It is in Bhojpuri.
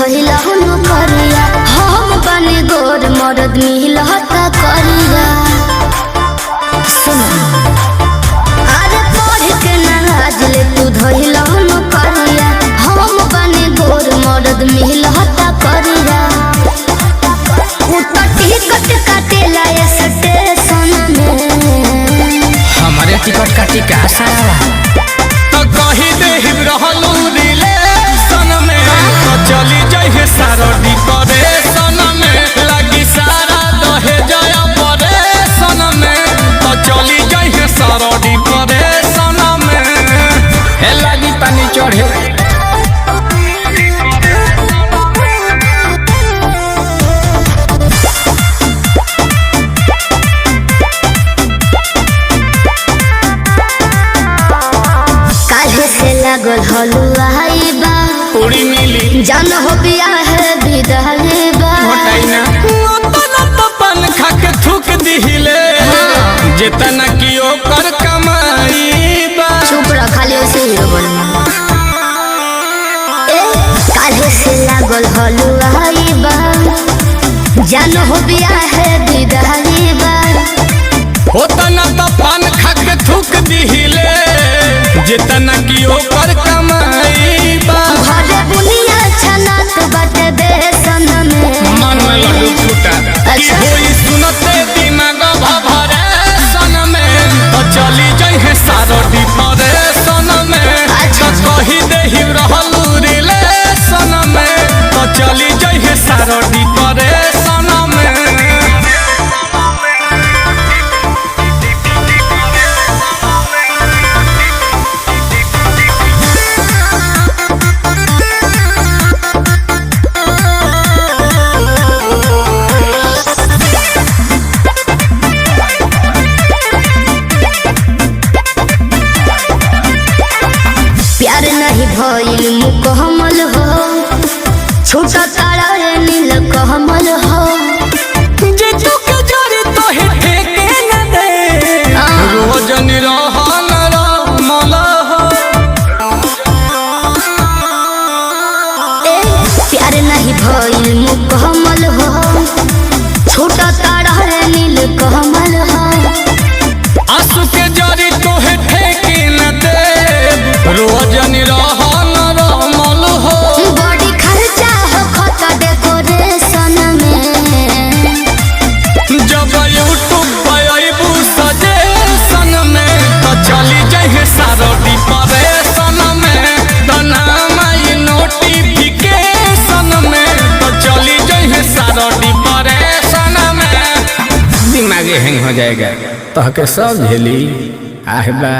धइला हुनु करिया हम बने गोर मरद मिलता करिया सुन अरे पढ़ के नाज ले तू धइला हुनु करिया हम बने गोर मरद मिलता करिया टिकट काटेला स्टेशन में हमारे टिकट काटी का सारा तो कही दे रहलू रिलेशन में तो चली जाइए सारा डिप्रेशन में लगी सारा दहे जया परेशन में तो चली जाइए सारा डिप्रेशन में हे लगी पानी चढ़े लागल हलुआई बा पूरी मिली जान हो बिया है विदाई बा मोटाइना ओतना तो पन खा के थूक दिहिले जितना की ओकर कमाई बा चुप रह खाली ऐसे ही बोल ए काहे से लागल हलुआई बा जान हो बिया है विदाई बा ओतना तो पन खा के थूक दिहिले जितना की ओकर कमाई बा भरे बुनिया छनात बाटे बेसन में मन में लड्डू फूटा अच्छा होई सुनते दिमाग भभरे सन में तो चली जाइए सारो डिप्रेशन में अच्छा तो कही देहि रहलू रिलेशन में तो चली जाइए सारो डिप्रेशन में प्यार नहीं भइल मुकम्मल हो छोटा तारा रे नील कमल हो जे तू के जरी तो हे ठेके न दे रोज निरहन रमल हो ए प्यार नहीं भइल मुकम्मल हो छोटा तारा रे नील कमल हो आंसू के जरी तो हे ठेके न दे रोज निरहन रमल हो बड़ी खर्चा हो खता डेकोरेशन में जब यूट्यूब पे आइबू सजेशन में तो चली जाइए सारो डिप्रेशन में तो नाम आई नोटिफिकेशन में तो चली जाइए सारो डिप्रेशन में दिमाग हैंग हो जाएगा तो के सब झेली आहबा।